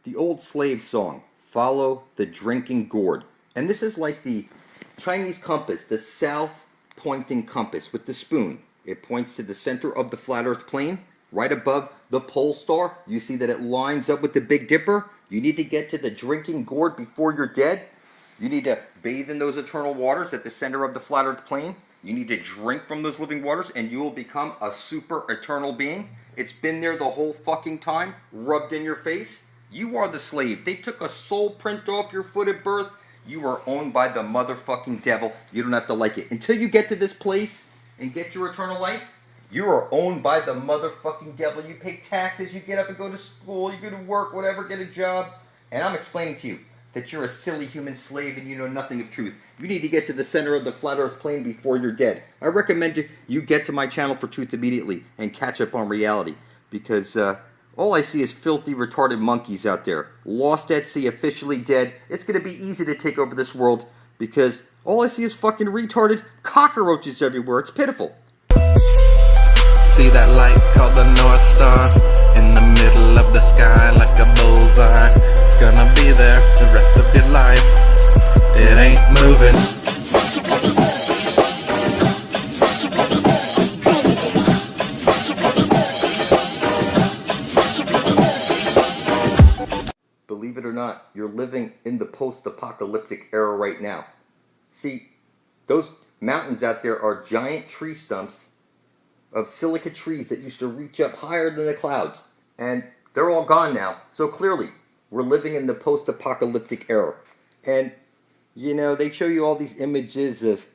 the old slave song, follow the drinking gourd. And this is like the Chinese compass, the south pointing compass with the spoon. It points to the center of the flat earth plane, right above the pole star. You see that it lines up with the Big Dipper. You need to get to the drinking gourd before you're dead. You need to bathe in those eternal waters at the center of the flat earth plane. You need to drink from those living waters and you will become a super eternal being. It's been there the whole fucking time, rubbed in your face. You are the slave. They took a soul print off your foot at birth. You are owned by the motherfucking devil. You don't have to like it. Until you get to this place and get your eternal life, you are owned by the motherfucking devil. You pay taxes, you get up and go to school, you go to work, whatever, get a job. And I'm explaining to you that you're a silly human slave and you know nothing of truth. You need to get to the center of the flat earth plane before you're dead. I recommend you get to my channel for truth immediately and catch up on reality. Because all I see is filthy, retarded monkeys out there. Lost at sea, officially dead. It's going to be easy to take over this world because all I see is fucking retarded cockroaches everywhere. It's pitiful. See that light called the North Star in the middle of the sky like a bullseye. It's gonna be there the rest of your life. It ain't moving. Believe it or not, you're living in the post-apocalyptic era right now. See, those mountains out there are giant tree stumps of silica trees that used to reach up higher than the clouds. And they're all gone now. So clearly, we're living in the post-apocalyptic era. And, you know, they show you all these images of,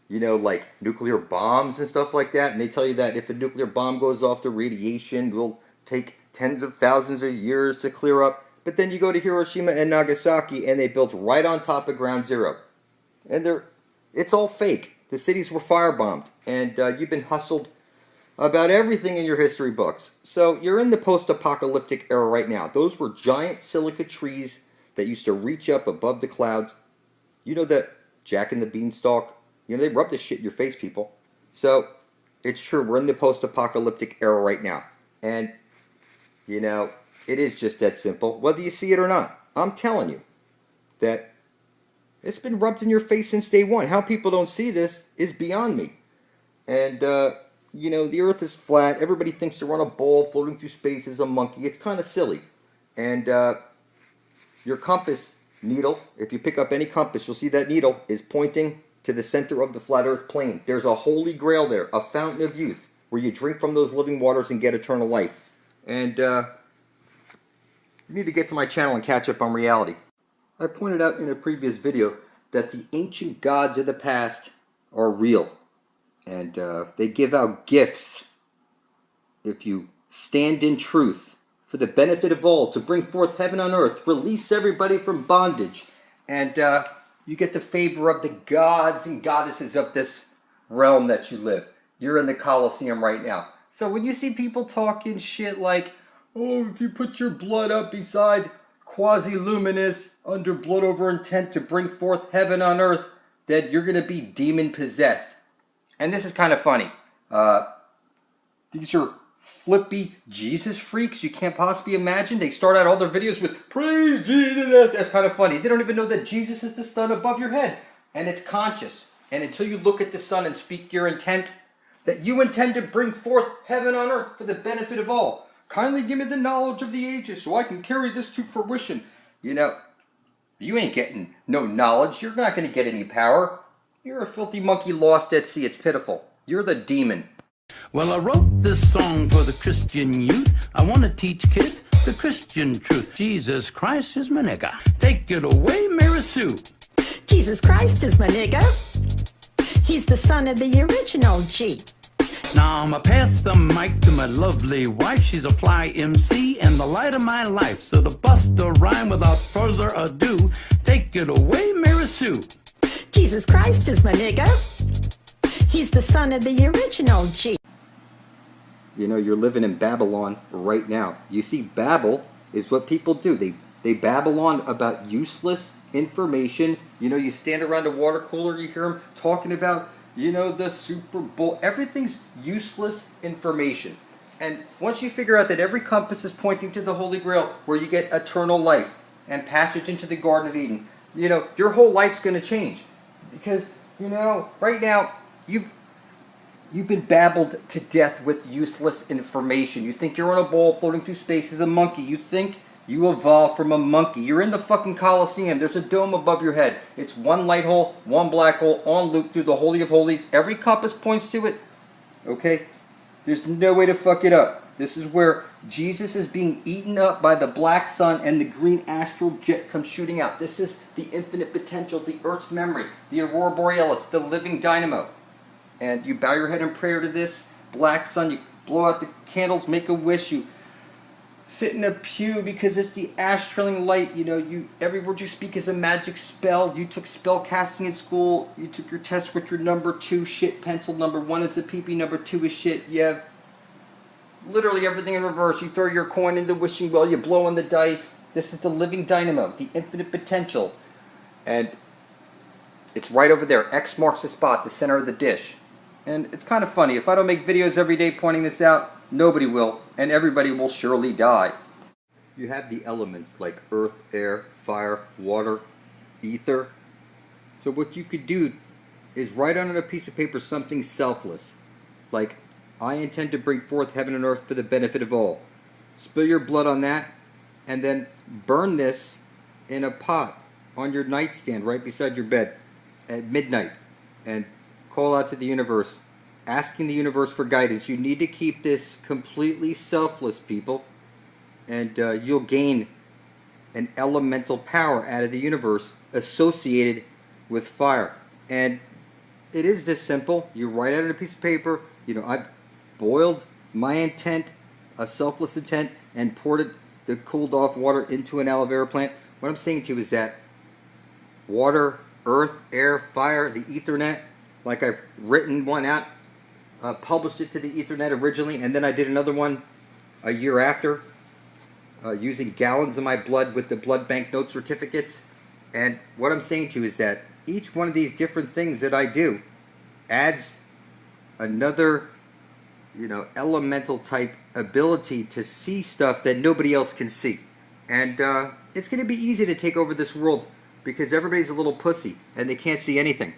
you know, like nuclear bombs and stuff like that. And they tell you that if a nuclear bomb goes off, the radiation will take tens of thousands of years to clear up. But then you go to Hiroshima and Nagasaki and they built right on top of ground zero. And it's all fake. The cities were firebombed. And you've been hustled about everything in your history books. So you're in the post-apocalyptic era right now. Those were giant silica trees that used to reach up above the clouds. You know that Jack and the Beanstalk? You know, they rub this shit in your face, people. So it's true. We're in the post-apocalyptic era right now. And, you know, it is just that simple, whether you see it or not. I'm telling you that it's been rubbed in your face since day one. How people don't see this is beyond me. And, you know, the earth is flat. Everybody thinks to run a ball floating through space is a monkey. It's kind of silly. And your compass needle, if you pick up any compass, you'll see that needle is pointing to the center of the flat earth plane. There's a holy grail there, a fountain of youth, where you drink from those living waters and get eternal life. And you need to get to my channel and catch up on reality. I pointed out in a previous video that the ancient gods of the past are real. And they give out gifts if you stand in truth for the benefit of all, to bring forth heaven on earth, release everybody from bondage. And you get the favor of the gods and goddesses of this realm that you live. You're in the Colosseum right now. So when you see people talking shit like, oh, if you put your blood up beside quasi-luminous under blood over intent to bring forth heaven on earth, then you're going to be demon-possessed. And this is kind of funny. These are flippy Jesus freaks you can't possibly imagine. They start out all their videos with, praise Jesus. That's kind of funny. They don't even know that Jesus is the sun above your head. And it's conscious. And until you look at the sun and speak your intent, that you intend to bring forth heaven on earth for the benefit of all. Kindly give me the knowledge of the ages so I can carry this to fruition. You know, you ain't getting no knowledge. You're not going to get any power. You're a filthy monkey lost at sea. It's pitiful. You're the demon. Well, I wrote this song for the Christian youth. I want to teach kids the Christian truth. Jesus Christ is my nigga. Take it away, Mary Sue. Jesus Christ is my nigga. He's the son of the original G. Now I'ma pass the mic to my lovely wife. She's a fly MC and the light of my life. So to bust a rhyme without further ado, take it away, Mary Sue. Jesus Christ is my nigga. He's the son of the original G. You know, you're living in Babylon right now. You see, Babble is what people do. They babble on about useless information. You know, you stand around a water cooler, you hear them talking about, you know, the Super Bowl. Everything's useless information. And once you figure out that every compass is pointing to the Holy Grail, where you get eternal life and passage into the Garden of Eden, you know, your whole life's going to change. Because, you know, right now, you've been babbled to death with useless information. You think you're on a ball floating through space as a monkey. You think you evolved from a monkey. You're in the fucking Colosseum. There's a dome above your head. It's one light hole, one black hole, on loop through the Holy of Holies. Every compass points to it. Okay? There's no way to fuck it up. This is where Jesus is being eaten up by the black sun and the green astral jet comes shooting out. This is the infinite potential, the Earth's memory, the aurora borealis, the living dynamo. And you bow your head in prayer to this black sun. You blow out the candles, make a wish. You sit in a pew because it's the astraling light. You know, every word you speak is a magic spell. You took spell casting in school. You took your test with your number 2 shit pencil. Number 1 is a pee-pee. Number 2 is shit. You have literally everything in reverse. You throw your coin in the wishing well. You blow on the dice. This is the living dynamo, the infinite potential. And it's right over there. X marks the spot, the center of the dish. And it's kind of funny. If I don't make videos every day pointing this out, nobody will, and everybody will surely die. You have the elements like earth, air, fire, water, ether. So what you could do is write on a piece of paper something selfless, like, I intend to bring forth heaven and earth for the benefit of all. Spill your blood on that, and then burn this in a pot on your nightstand right beside your bed at midnight, and call out to the universe, asking the universe for guidance. You need to keep this completely selfless, people, and you'll gain an elemental power out of the universe associated with fire. And it is this simple. You write out on a piece of paper, you know, I've boiled my intent, a selfless intent, and poured the cooled off water into an aloe vera plant. What I'm saying to you is that water, earth, air, fire, the Ethernet, like I've written one out, published it to the Ethernet originally, and then I did another one a year after, using gallons of my blood with the blood bank note certificates. And what I'm saying to you is that each one of these different things that I do adds another, you know, elemental type ability to see stuff that nobody else can see. And it's going to be easy to take over this world because everybody's a little pussy and they can't see anything.